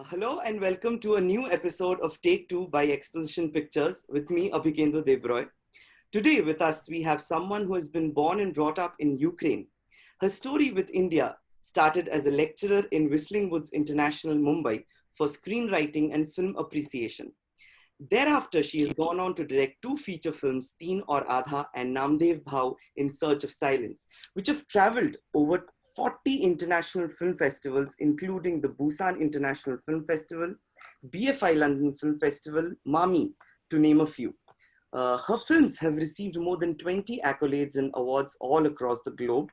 Hello and welcome to a new episode of Take Two by Exposition Pictures with me, Abhikendu. Today with us, we have someone who has been born and brought up in Ukraine. Her story with India started as a lecturer in Whistling Woods International, Mumbai for screenwriting and film appreciation. Thereafter, she has gone on to direct two feature films, Aadha and Namdev Bhau in Search of Silence, which have traveled over 40 international film festivals, including the Busan International Film Festival, BFI London Film Festival, MAMI, to name a few. Her films have received more than 20 accolades and awards all across the globe.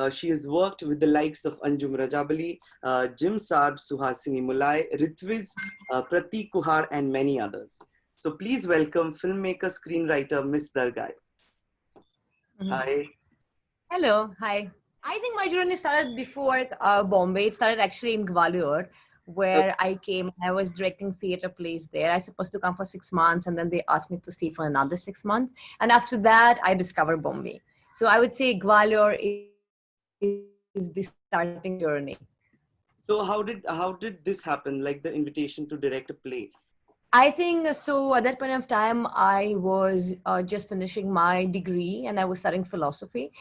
She has worked with the likes of Anjum Rajabali, Sarbh, Suhasini Mulay, Ritviz, Prateek Kuhaad, and many others. So please welcome filmmaker, screenwriter, Miss Dar Gai. Hi. Hello, hi. I think my journey started before Bombay. It started actually in Gwalior, where I came. I was directing theater plays there. I was supposed to come for 6 months, and then they asked me to stay for another 6 months. And after that, I discovered Bombay. So I would say Gwalior is the starting journey. So how did this happen? Like the invitation to direct a play? I think so. At that point of time, I was just finishing my degree, and I was studying philosophy.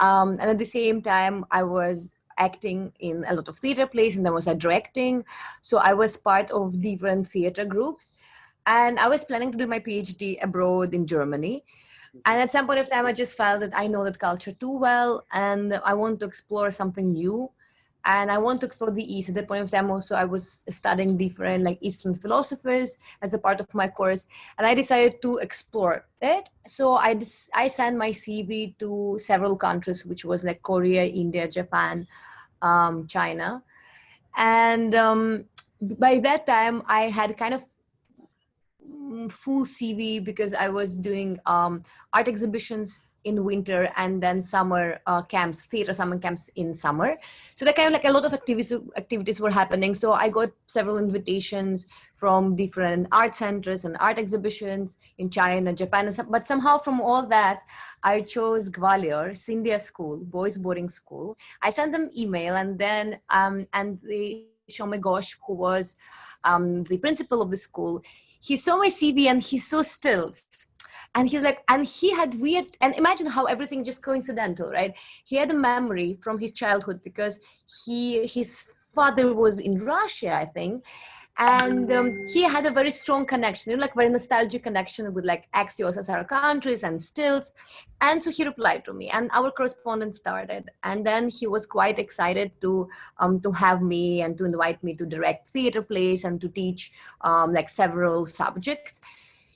And at the same time, I was acting in a lot of theater plays, and then was directing. So I was part of different theater groups, and I was planning to do my PhD abroad in Germany. And at some point of time, I just felt that I know that culture too well, and I want to explore something new. And I want to explore the East. At that point of time also, I was studying different like Eastern philosophers as a part of my course. And I decided to explore it. So I sent my CV to several countries, which was like Korea, India, Japan, China. And by that time, I had kind of full CV because I was doing art exhibitions in winter and then summer camps, theater summer camps in summer. So that kind of like a lot of activities were happening. So I got several invitations from different art centers and art exhibitions in China, Japan, but somehow from all that, I chose Gwalior, Scindia School, boys boarding school. I sent them email and then, and the Shome Ghosh, who was the principal of the school, he saw my CV and he saw stills. And he's like, and he had weird, and imagine how everything just coincidental, right? He had a memory from his childhood because his father was in Russia, I think. And he had a very strong connection, like very nostalgic connection with like ex-USSR countries and stills. And so he replied to me and our correspondence started. And then he was quite excited to have me and to invite me to direct theater plays and to teach like several subjects.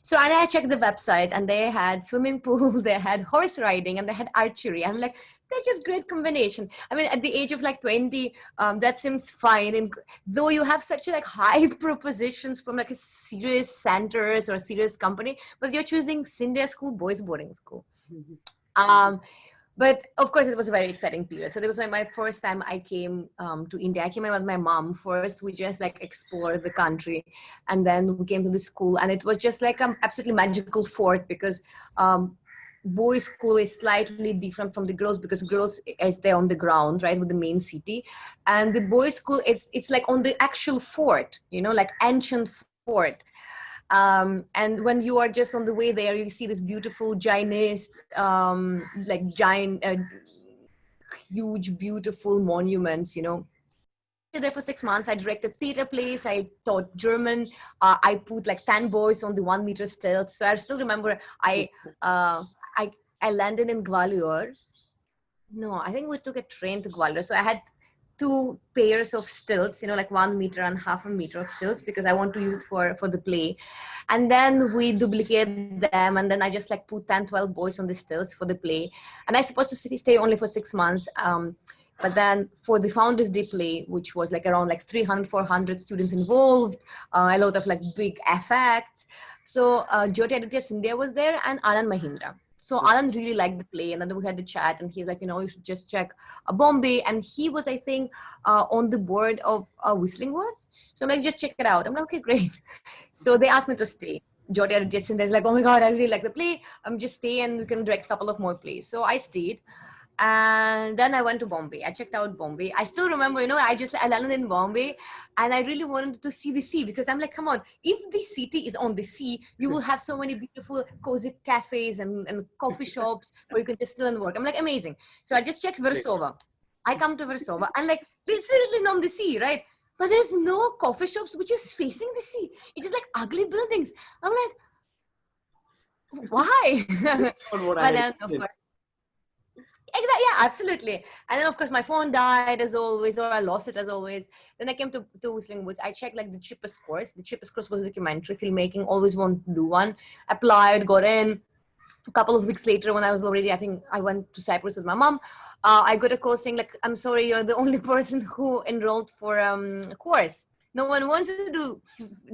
So and I checked the website and they had swimming pool, they had horse riding, and they had archery. I'm like, that's just great combination. I mean, at the age of like 20, that seems fine. And though you have such like high propositions from like a serious centers or a serious company, but you're choosing Scindia School, boys boarding school. But of course, it was a very exciting period. So it was like my first time I came to India. I came in with my mom first. We just like explored the country, and then we came to the school, and it was just like an absolutely magical fort because boys' school is slightly different from the girls because girls is there on the ground, right, with the main city, and the boys' school it's like on the actual fort, you know, like ancient fort. And when you are just on the way there, you see this beautiful giant, huge, beautiful monuments, you know. There for 6 months, I directed theater plays, I taught German, I put like 10 boys on the 1 meter stilts. So I still remember I landed in Gwalior. No, I think we took a train to Gwalior. So I had 2 pairs of stilts, you know, like 1 meter and half a meter of stilts because I want to use it for the play. And then we duplicate them. And then I just like put 10, 12 boys on the stilts for the play. And I was supposed to stay only for 6 months. But then for the Founders Day play, which was like around like 300, 400 students involved, a lot of like big effects. So Jyoti Aditya Scindia was there and Anand Mahindra. So Anand really liked the play, and then we had the chat, and he's like, you know, you should just check Bombay. And he was, I think, on the board of Whistling Woods. So I'm like, just check it out. I'm like, okay, great. So they asked me to stay. Jyoti Aditya Scindia is like, oh my God, I really like the play. Just stay and we can direct a couple of more plays. So I stayed. And then I went to Bombay. I checked out Bombay. I still remember, I landed in Bombay and I really wanted to see the sea because I'm like, come on, if the city is on the sea, you will have so many beautiful, cozy cafes and coffee shops where you can just chill and work. I'm like, amazing. So I just checked Versova. I come to Versova and like, it's really on the sea, right? But there's no coffee shops which is facing the sea. It's just like ugly buildings. I'm like, why? What But I then, of course, exactly, yeah, absolutely. And then, of course, my phone died as always, or I lost it as always. Then I came to Whistling Woods. I checked like the cheapest course. The cheapest course was documentary filmmaking. Always wanted to do one. Applied, got in. A couple of weeks later, when I was already, I think I went to Cyprus with my mom. I got a call saying like, I'm sorry, you're the only person who enrolled for a course. No one wants to do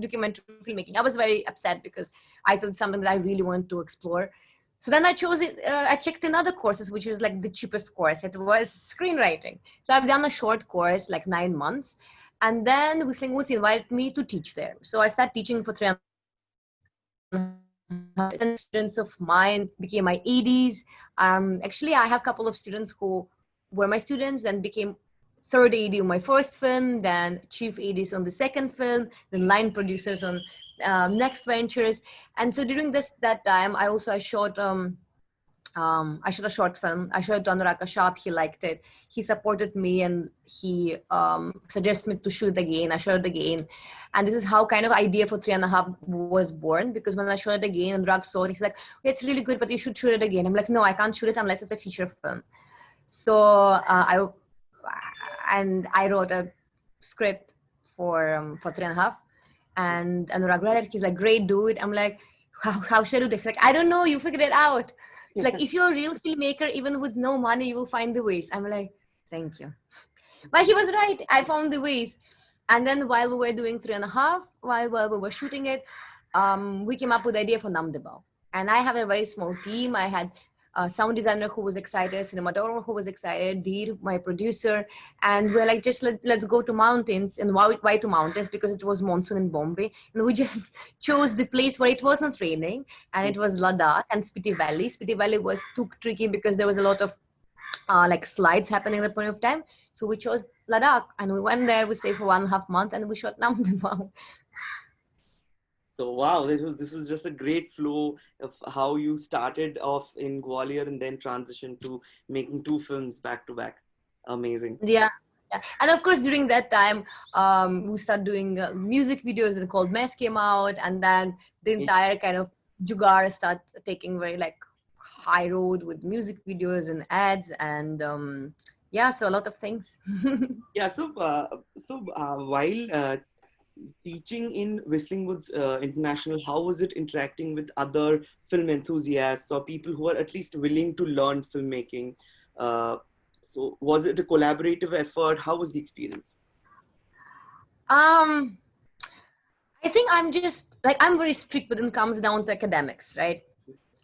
documentary filmmaking. I was very upset because I thought something that I really wanted to explore. So then I chose it. I checked in other courses, which was like the cheapest course. It was screenwriting. So I've done a short course, like 9 months. And then Whistling Woods invited me to teach there. So I started teaching for 3.5 students of mine became my ADs. Actually, I have a couple of students who were my students and became third AD on my first film, then chief ADs on the second film, then line producers on next ventures. And so during that time, I shot I shot a short film. I showed it to Anurag Kashyap. He liked it. He supported me and he suggested me to shoot again. I shot it again. And this is how kind of idea for 3.5 was born, because when I shot it again, Anurag saw it. He's like, it's really good, but you should shoot it again. I'm like, no, I can't shoot it unless it's a feature film. So I wrote a script for 3.5. And Anurag read it. He's like, great, do it. I'm like, how should I do this? He's like, I don't know. You figured it out. It's like, if you're a real filmmaker, even with no money, you will find the ways. I'm like, thank you. But he was right. I found the ways. And then while we were doing 3.5, while we were shooting it, we came up with the idea for Namdev Bhau. And I have a very small team. I had a sound designer who was excited, cinematographer who was excited, Dir, my producer. And we're like, just let's go to mountains. And why to mountains? Because it was monsoon in Bombay. And we just chose the place where it was not raining. And it was Ladakh and Spiti Valley. Spiti Valley was too tricky because there was a lot of like slides happening at the point of time. So we chose Ladakh and we went there. We stayed for 1.5 months and we shot Namdev Bhau. So wow, this was just a great flow of how you started off in Gwalior and then transitioned to making 2 films back to back. Amazing. Yeah. And of course, during that time, we started doing music videos, and called Mess came out, and then the entire kind of jugaad started taking very like high road with music videos and ads and yeah, so a lot of things. Yeah, so while teaching in Whistling Woods International, how was it interacting with other film enthusiasts or people who are at least willing to learn filmmaking? So was it a collaborative effort? How was the experience? I think I'm just like, I'm very strict when it comes down to academics, right?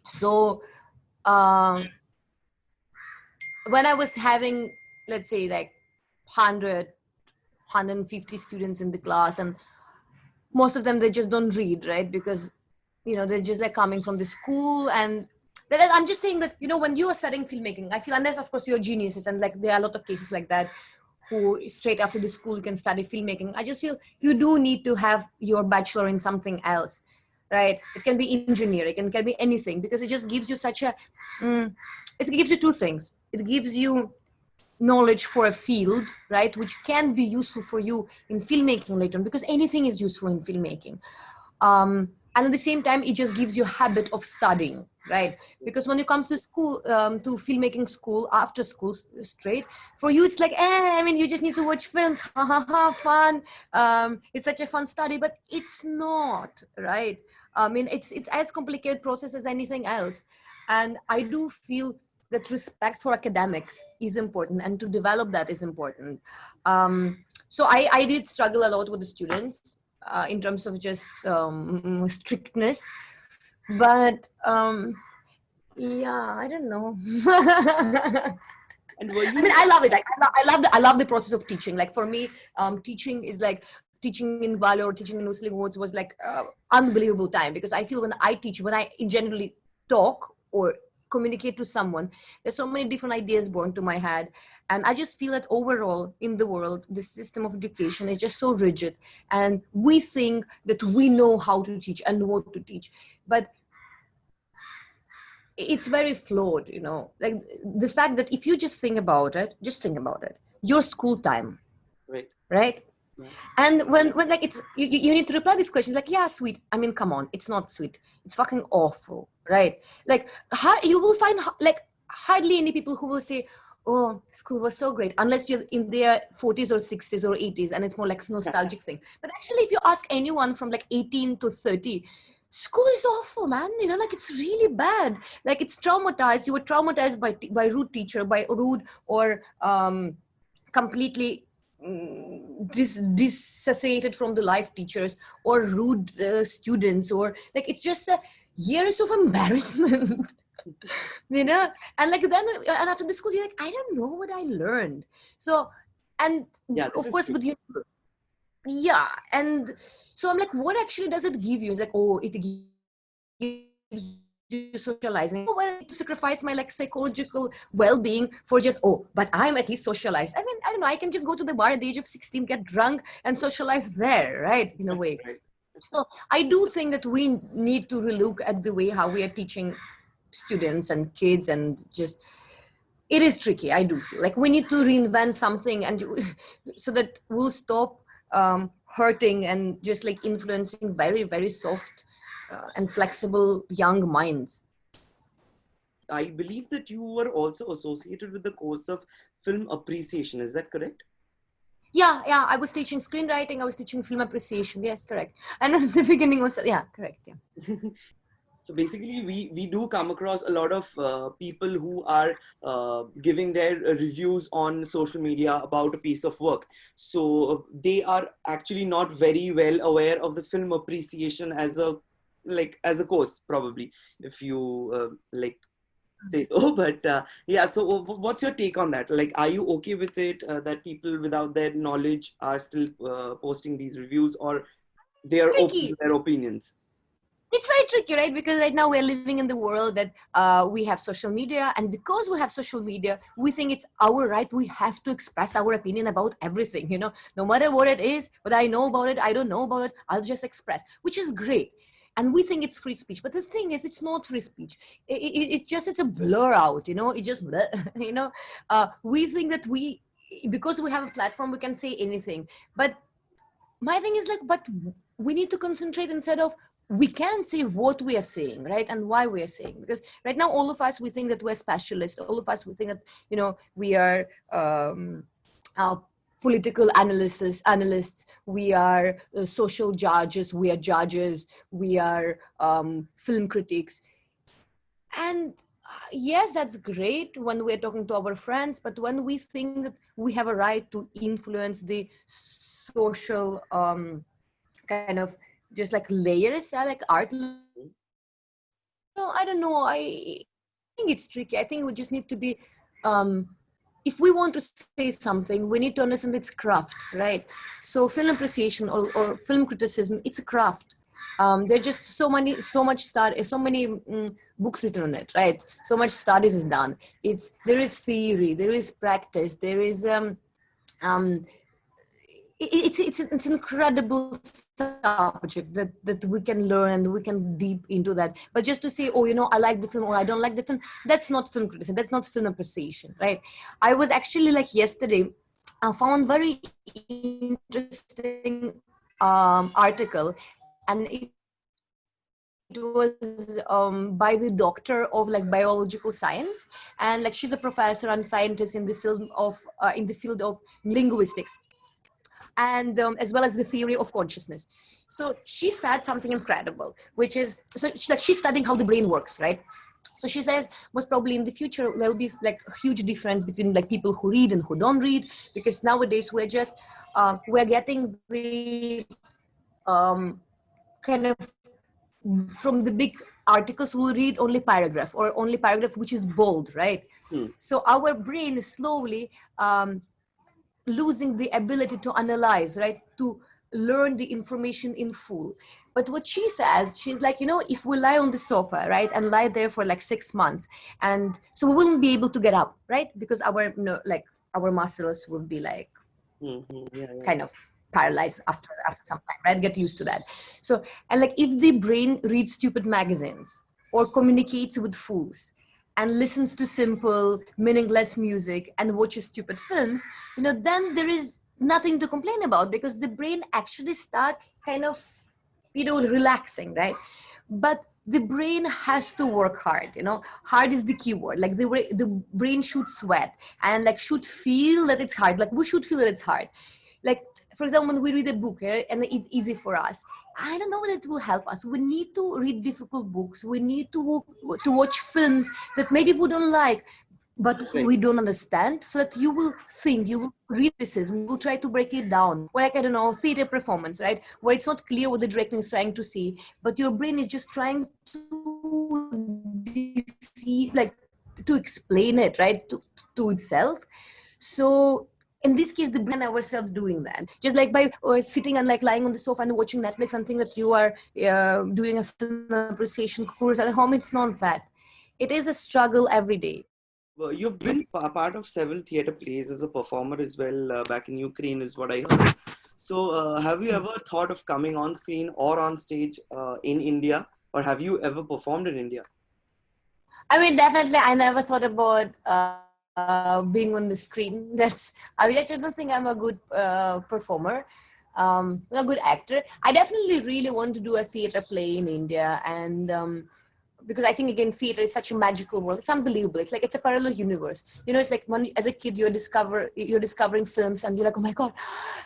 So when I was having, let's say like 150 students in the class, and most of them, they just don't read, right? Because, they're just like coming from the school. And then I'm just saying that, when you are studying filmmaking, I feel, unless of course you're geniuses, and like there are a lot of cases like that, who straight after the school can study filmmaking. I just feel you do need to have your bachelor in something else, right? It can be engineering, it can be anything, because it just gives you such a, it gives you 2 things. It gives you knowledge for a field, right, which can be useful for you in filmmaking later on, because anything is useful in filmmaking. And at the same time, it just gives you a habit of studying, right? Because when it comes to school, to filmmaking school, after school straight, for you, it's like, you just need to watch films, fun. It's such a fun study, but it's not, right? It's as complicated process as anything else. And I do feel that respect for academics is important, and to develop that is important. So I did struggle a lot with the students in terms of just strictness, but yeah, I don't know. And were you? I love it. Like, I love the process of teaching. Like for me, teaching is like teaching in Gwalior or teaching in Whistling Woods was like unbelievable time, because I feel when I teach, when I generally talk or communicate to someone, there's so many different ideas born to my head. And I just feel that overall in the world, the system of education is just so rigid. And we think that we know how to teach and what to teach. But it's very flawed, you know, like the fact that if you just think about it, your school time, Right. right? Yeah. And when like it's, you need to reply these questions like, yeah, sweet. I mean, come on, it's not sweet. It's fucking awful, right? Like you will find like hardly any people who will say, oh, school was so great, unless you're in their 40s or 60s or 80s, and it's more like a nostalgic thing. But actually, if you ask anyone from like 18 to 30, school is awful, man. You know, like it's really bad. Like it's traumatized. You were traumatized by rude teacher, by rude or completely dissociated from the life teachers, or rude students, or like it's just years of embarrassment. You know, and like then and after the school you're like, I don't know what I learned. So, and Yeah, of course with you, yeah, and so I'm like, what actually does it give you? It's like, oh, it gives you socializing. Oh, well, I need to sacrifice my like psychological well-being for just, oh, but I'm at least socialized. I mean, I don't know, I can just go to the bar at the age of 16, get drunk and socialize there, right? In a way. Right. So I do think that we need to relook at the way how we are teaching students and kids, and just, it is tricky. I do feel like we need to reinvent something, and so that we'll stop hurting and just like influencing very, very soft and flexible young minds. I believe that you were also associated with the course of film appreciation. Is that correct? Yeah, I was teaching screenwriting. I was teaching film appreciation. Yes, correct. And at the beginning also, yeah, correct. Yeah. So basically, we do come across a lot of people who are giving their reviews on social media about a piece of work. So they are actually not very well aware of the film appreciation as a course, probably, if you like say so. But yeah, so what's your take on that? Like, are you okay with it that people without their knowledge are still posting these reviews, or they are open to their opinions? It's very tricky, right? Because right now we're living in the world that we have social media, and because we have social media, we think it's our right. We have to express our opinion about everything, you know, no matter what it is, whether I know about it, I don't know about it, I'll just express, which is great. And we think it's free speech, but the thing is, it's not free speech. It's a blur out, you know, it just, blur, you know, we think that because we have a platform, we can say anything. But my thing is like, but we need to concentrate instead of, we can't say what we are saying, right? And why we are saying, because right now, all of us, we think that we're specialists. All of us, we think that, you know, we are political analysts, we are social judges, we are judges, we are film critics. And yes, that's great when we're talking to our friends, but when we think that we have a right to influence the social kind of just like layers, like art, no, I don't know, I think it's tricky. I think we just need to be if we want to say something, we need to understand its craft, right? So film appreciation or film criticism, it's a craft. There are just so many books written on it, right? So much studies is done. There is theory, there is practice, there is it's an incredible subject that we can learn, and we can deep into that. But just to say, oh, you know, I like the film or I don't like the film, that's not film criticism, that's not film appreciation, right? I was actually like yesterday, I found very interesting article, and it was by the doctor of like biological science, and like she's a professor and scientist in the field of linguistics, and as well as the theory of consciousness. So she said something incredible, which is, so she's studying how the brain works, right? So she says most probably in the future there will be like a huge difference between like people who read and who don't read, because nowadays we're getting the kind of, from the big articles, we'll read only paragraph, or only paragraph which is bold, right? So our brain is slowly losing the ability to analyze, right? To learn the information in full. But what she says, she's like, if we lie on the sofa, right, and lie there for like 6 months, and so we wouldn't be able to get up, right, because our muscles will be like Yeah, yeah. kind of paralyzed after some time, right? Get used to that. So, and like if the brain reads stupid magazines or communicates with fools and listens to simple meaningless music and watches stupid films, then there is nothing to complain about, because the brain actually start kind of relaxing, right? But the brain has to work hard. Hard is the keyword. Like the brain should sweat and like should feel that it's hard. Like we should feel that it's hard. Like, for example, when we read a book, right, and it's easy for us, I don't know whether it will help us. We need to read difficult books. We need to watch films that maybe we don't like, but we don't understand, so that you will think, you will read this, you will try to break it down. Or like, I don't know, theater performance, right, where it's not clear what the director is trying to see, but your brain is just trying to see, like, to explain it, right, to itself. So in this case, the brain and ourselves doing that, just like by sitting and like lying on the sofa and watching Netflix and think that you are doing a film appreciation course at home. It's not that. It is a struggle every day. Well, you've been a part of several theater plays as a performer as well, back in Ukraine, is what I heard. So, have you ever thought of coming on screen or on stage in India, or have you ever performed in India? I mean, definitely, I never thought about being on the screen. I actually don't think I'm a good performer, a good actor. I definitely really want to do a theater play in India, and because I think, again, theater is such a magical world. It's unbelievable. It's like it's a parallel universe. It's like when as a kid you're discovering films and you're like, oh my god,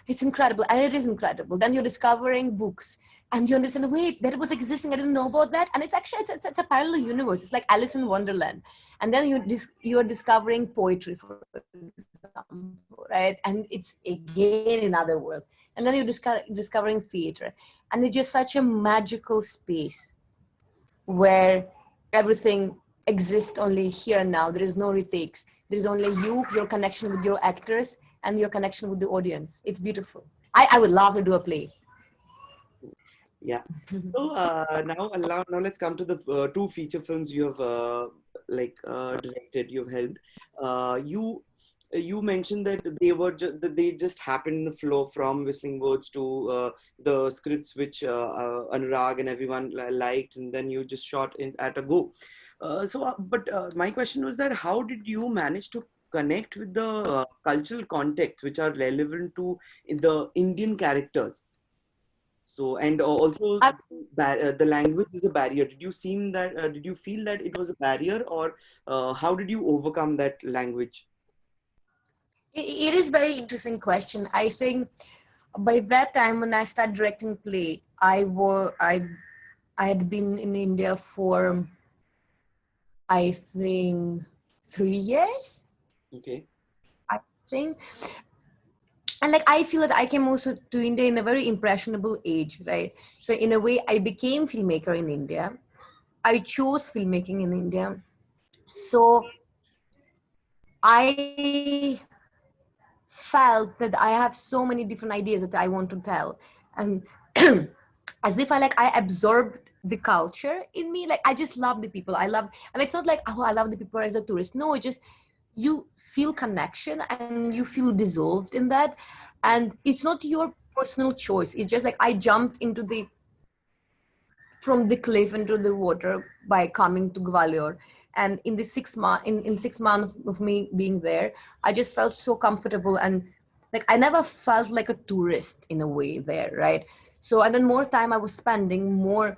it's incredible, and it is incredible. Then you're discovering books and you understand, wait, that was existing, I didn't know about that. And it's actually it's a parallel universe. It's like Alice in Wonderland. And then you're discovering poetry, for example, right? And it's again another world. And then you're discovering theater, and it's just such a magical space where everything exists only here and now. There is no retakes. There is only you, your connection with your actors, and your connection with the audience. It's beautiful. I would love to do a play. Yeah. So now let's come to the two feature films you have directed, you've helped. You mentioned that they just happened in the flow from Whistling Words to the scripts which Anurag and everyone liked, and then you just shot at a go. But my question was that how did you manage to connect with the cultural contexts which are relevant to the Indian characters? So, and also the language is a barrier. Did you feel that it was a barrier, or how did you overcome that language? It is very interesting question. I think by that time when I started directing play, I had been in India for, I think, 3 years. Okay. I think. And like, I feel that I came also to India in a very impressionable age, right? So in a way, I became filmmaker in India. I chose filmmaking in India. So I felt that I have so many different ideas that I want to tell. And as if I absorbed the culture in me. Like, I just love the people. I mean, it's not like, oh, I love the people as a tourist. No, it just, you feel connection and you feel dissolved in that. And it's not your personal choice. It's just like I jumped from the cliff into the water by coming to Gwalior. And in the 6 months of me being there, I just felt so comfortable, and like I never felt like a tourist in a way there, right? So, and then more time I was spending, more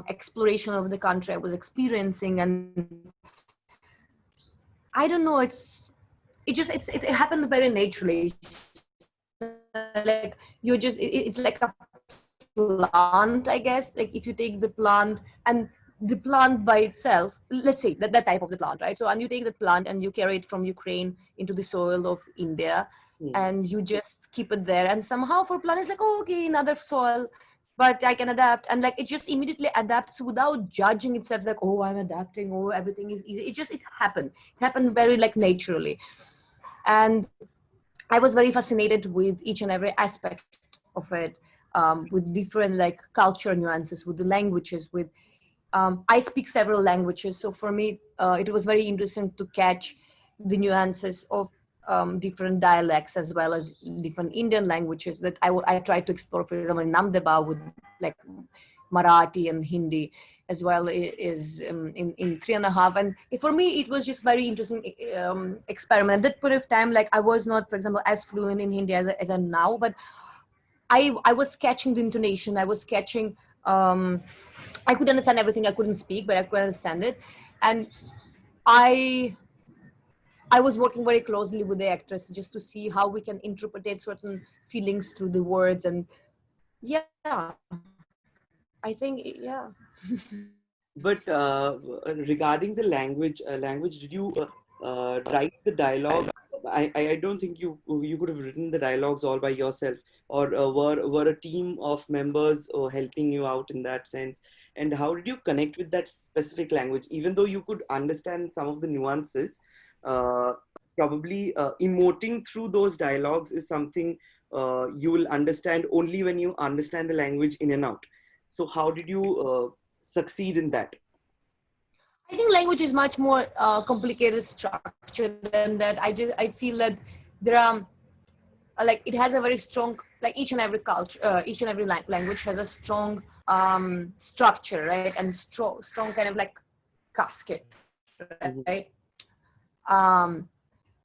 exploration of the country I was experiencing, and I don't know, it happened very naturally. Like it's like a plant, I guess. Like if you take the plant and the plant by itself, let's say that type of the plant, right? So, and you take the plant and you carry it from Ukraine into the soil of India, and you just keep it there, and somehow for plant it's like, oh, okay, another soil, but I can adapt, and like it just immediately adapts without judging itself. Like, oh, I'm adapting, oh, everything is easy. It happened very like naturally. And I was very fascinated with each and every aspect of it, with different like culture nuances, with the languages, with I speak several languages, so for me it was very interesting to catch the nuances of different dialects as well as different Indian languages that I tried to explore. For example, in Namdev Bhau with like Marathi and Hindi, as well is in 3.5. And for me, it was just very interesting experiment. At that point of time, like I was not, for example, as fluent in Hindi as I'm now, but I was catching the intonation. I was catching, I could understand everything. I couldn't speak, but I could understand it. And I was working very closely with the actress just to see how we can interpret certain feelings through the words. And yeah, I think, yeah. But regarding the language, did you write the dialogue? I don't think you could have written the dialogues all by yourself, or were a team of members helping you out in that sense. And how did you connect with that specific language, even though you could understand some of the nuances? Probably emoting through those dialogues is something you will understand only when you understand the language in and out. So how did you succeed in that? I think language is much more complicated structure than that. I feel that there are like it has a very strong, like each and every culture, each and every language has a strong structure, right? And strong kind of like casket, right?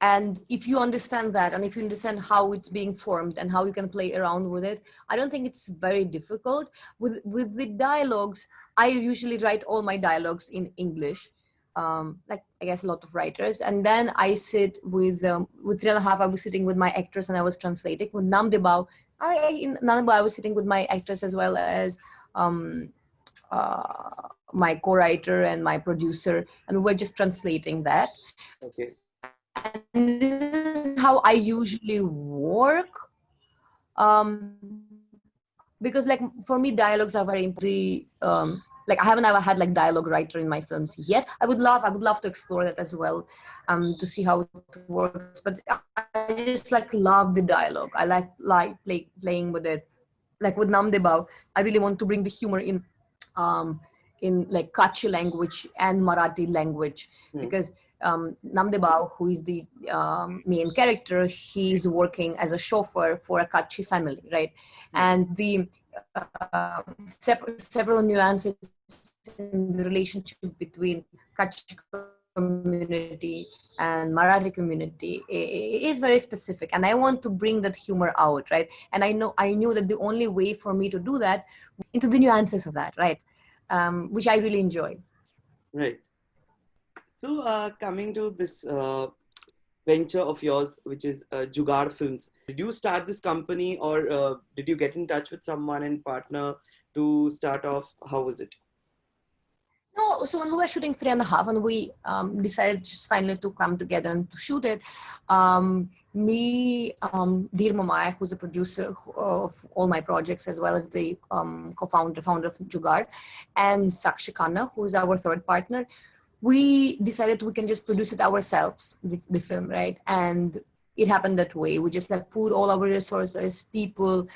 And if you understand that, and if you understand how it's being formed and how you can play around with it, I don't think it's very difficult. With the dialogues, I usually write all my dialogues in English, like I guess a lot of writers. And then I sit with 3.5, I was sitting with my actress and I was translating. With Namdev Bhau, in Namdev Bhau, I was sitting with my actress as well as my co-writer and my producer, and we were just translating that. Okay. And this is how I usually work, because like for me dialogues are very important. Like I haven't ever had like dialogue writer in my films yet. I would love to explore that as well, to see how it works. But I just like love the dialogue. I like playing with it. Like with Namdev Bhau, I really want to bring the humor in like Kutchi language and Marathi language, because Namdev Bhau, who is the main character, he's working as a chauffeur for a Kutchi family, right? And the several nuances in the relationship between Kutchi community and Marathi community is very specific, and I want to bring that humor out, right? And I knew that the only way for me to do that into the nuances of that, right? Which I really enjoy. Right. So coming to this venture of yours, which is Jugaad Films, did you start this company, or did you get in touch with someone and partner to start off? How was it? No, so when we were shooting 3.5 and we decided just finally to come together and to shoot it, me, Dheer Mamaya, who's a producer of all my projects, as well as the founder of Jugaad, and Sakshi Khanna, who is our third partner, we decided we can just produce it ourselves, the film, right? And it happened that way. We just like put all our resources, people,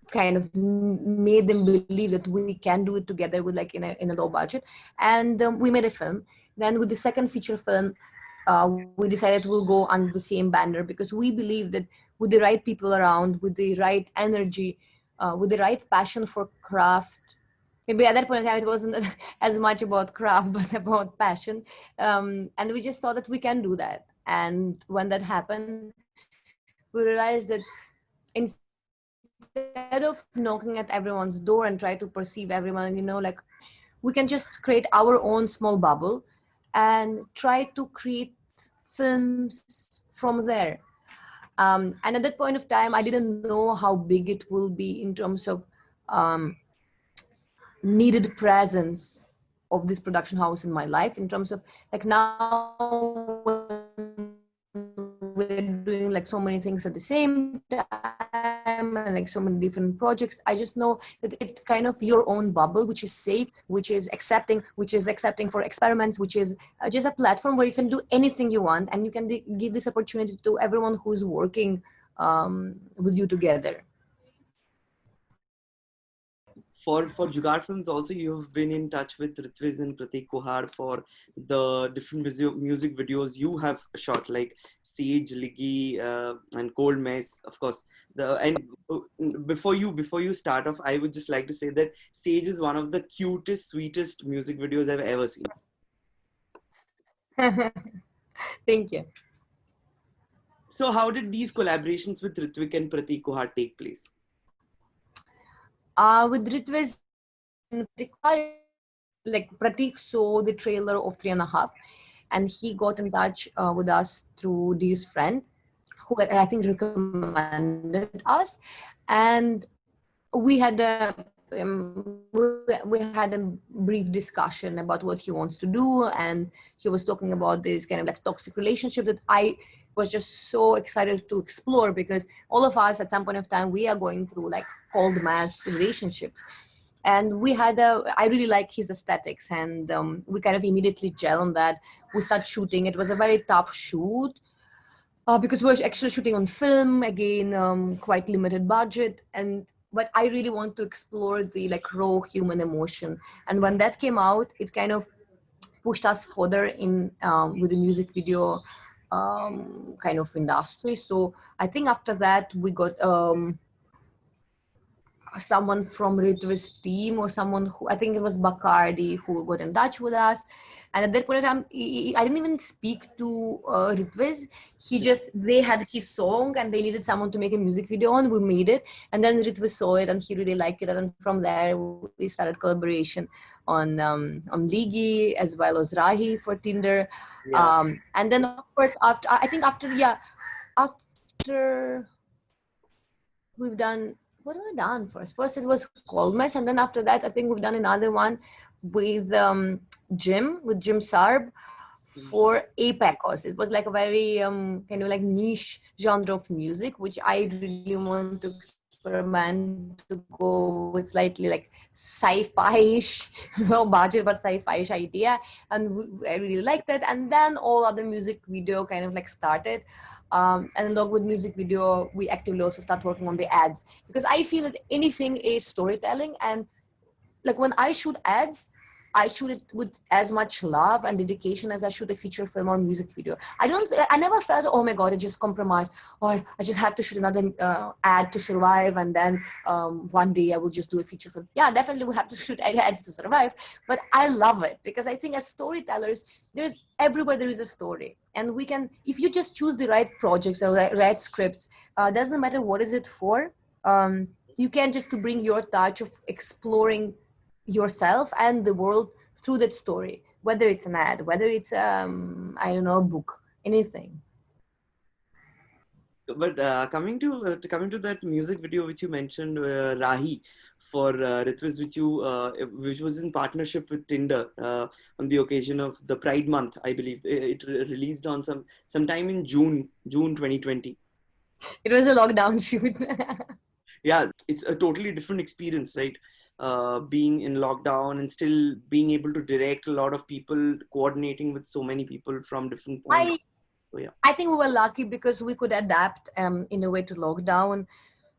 kind of made them believe that we can do it together with like in a low budget, and we made a film. Then with the second feature film, we decided we'll go under the same banner, because we believe that with the right people around, with the right energy, with the right passion for craft, maybe at that point in time it wasn't as much about craft but about passion, and we just thought that we can do that. And when that happened, we realized that instead of knocking at everyone's door and try to perceive everyone, like we can just create our own small bubble and try to create films from there. And at that point of time, I didn't know how big it will be in terms of needed presence of this production house in my life, in terms of like now we're doing like so many things at the same time and like so many different projects. I just know that it's kind of your own bubble, which is safe, which is accepting for experiments, which is just a platform where you can do anything you want, and you can give this opportunity to everyone who's working with you together. For Jugaad Films also, you have been in touch with Ritviz and Prateek Kuhaad for the different music videos you have shot, like Sage, Liggy, and Cold Mess, of course. Before you start off, I would just like to say that Sage is one of the cutest, sweetest music videos I've ever seen. Thank you. So how did these collaborations with Ritwik and Prateek Kuhaad take place? With Ritviz, like Prateek saw the trailer of 3.5, and he got in touch with us through this friend who I think recommended us, and we had a we had a brief discussion about what he wants to do, and he was talking about this kind of like toxic relationship that I was just so excited to explore, because all of us at some point of time we are going through like cold mass relationships. And we had I really like his aesthetics, and we kind of immediately gel on that. We start shooting. It was a very tough shoot because we were actually shooting on film again, quite limited budget, but I really want to explore the like raw human emotion. And when that came out, it kind of pushed us further in with the music video kind of industry. So I think after that we got someone from Ritviz team, or someone who, I think it was Bacardi, who got in touch with us. And at that point in time, I didn't even speak to Ritviz. They had his song and they needed someone to make a music video on. We made it. And then Ritviz saw it and he really liked it. And from there, we started collaboration on Ligi as well as Rahi for Tinder. Yeah. And then of course, after we've done, what have we done first? First it was Cold Mess, and then after that I think we've done another one with Jim Sarbh for Apacos. It was like a very kind of like niche genre of music, which I really want to experiment to go with slightly like sci-fi-ish, low budget but sci-fi-ish idea, and I really liked it. And then all other music video kind of like started. And along with music video, we actively also start working on the ads, because I feel that anything is storytelling, and like when I shoot ads, I shoot it with as much love and dedication as I shoot a feature film or music video. I never felt, oh my God, I just compromised, or I just have to shoot another ad to survive, and then one day I will just do a feature film. Yeah, definitely we have to shoot ads to survive, but I love it because I think as storytellers, everywhere there is a story, and we can, if you just choose the right projects or right scripts, doesn't matter what is it for, you can just to bring your touch of exploring yourself and the world through that story, whether it's an ad, whether it's I don't know, a book, anything. But coming to that music video which you mentioned, Rahi for Ritviz, which was in partnership with Tinder on the occasion of the Pride Month, I believe it released on sometime in June 2020. It was a lockdown shoot. Yeah, it's a totally different experience, right? Being in lockdown and still being able to direct a lot of people, coordinating with so many people from different points. So yeah, I think we were lucky because we could adapt in a way to lockdown.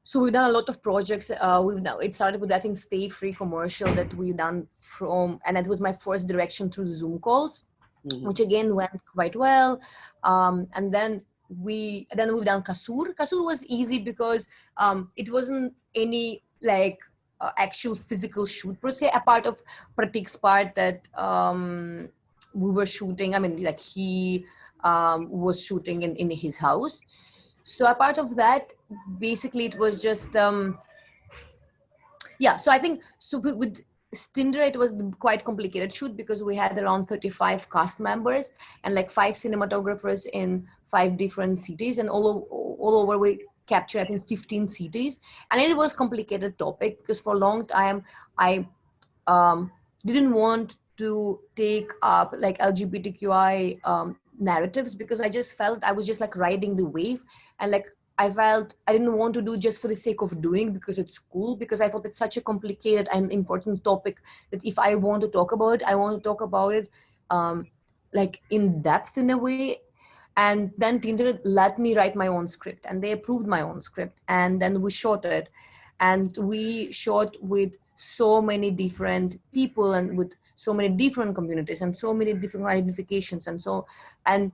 So we've done a lot of projects. It started with, I think, Stay Free commercial that we've done and it was my first direction through Zoom calls, which again went quite well. And then we've done Kasur. Kasur was easy because it wasn't any like actual physical shoot per se, a part of Prateek's part that we were shooting. I mean, like he was shooting in his house. So a part of that, basically it was just, so I think, so with Tinder, it was quite complicated shoot because we had around 35 cast members and like 5 cinematographers in 5 different cities, and all over we captured, I think, 15 cities. And it was complicated topic because for a long time, I didn't want to take up like LGBTQI narratives because I just felt I was just like riding the wave, and like I felt I didn't want to do just for the sake of doing because it's cool, because I thought it's such a complicated and important topic that if I want to talk about it, I want to talk about it like in depth in a way. And then Tinder let me write my own script, and they approved my own script, and then we shot it. And we shot with so many different people and with so many different communities and so many different identifications. And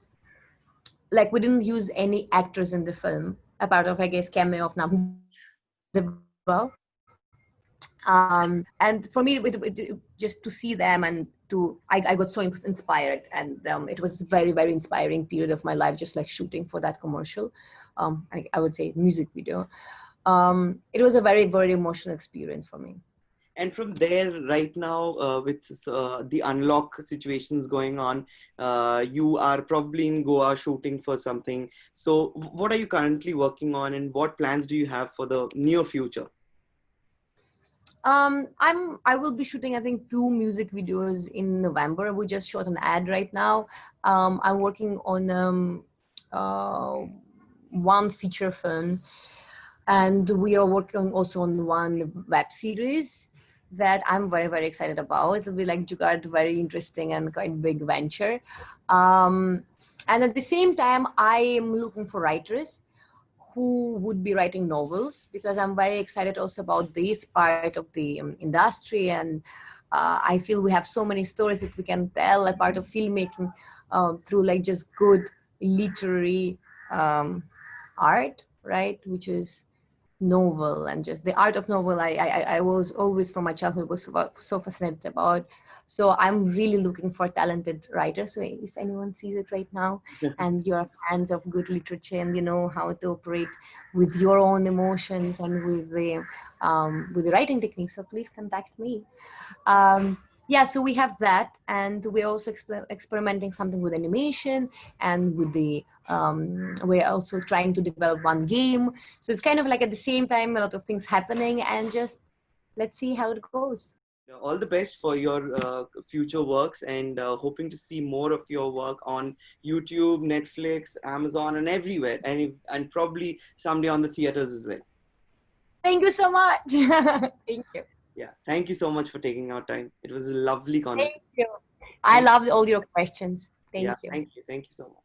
like, we didn't use any actors in the film apart of, I guess, cameo of Namdev Bhau. And for me, just to see them, and I got so inspired, and it was very, very inspiring period of my life, just like shooting for that commercial. I would say music video. It was a very, very emotional experience for me. And from there, right now, with the unlock situations going on, you are probably in Goa shooting for something. So what are you currently working on, and what plans do you have for the near future? I will be shooting, I think, 2 music videos in November. We just shot an ad right now. I'm working on one feature film, and we are working also on one web series that I'm very, very excited about. It'll be like Jugaad, very interesting and quite big venture. And at the same time, I am looking for writers who would be writing novels, because I'm very excited also about this part of the industry. And I feel we have so many stories that we can tell, a part of filmmaking, through like just good literary art, right? Which is novel, and just the art of novel. I was always, from my childhood, was so fascinated about. So I'm really looking for talented writers. So if anyone sees it right now and you're fans of good literature, and you know how to operate with your own emotions and with the writing technique, so please contact me. Yeah, so we have that, and we're also experimenting something with animation, and with the we're also trying to develop one game. So it's kind of like at the same time a lot of things happening, and just let's see how it goes. All the best for your future works, and hoping to see more of your work on YouTube, Netflix, Amazon, and everywhere, and probably someday on the theaters as well. Thank you so much. Thank you. Yeah, thank you so much for taking our time. It was a lovely Thank conversation. you. I loved all your questions. Yeah, Thank you. thank you so much.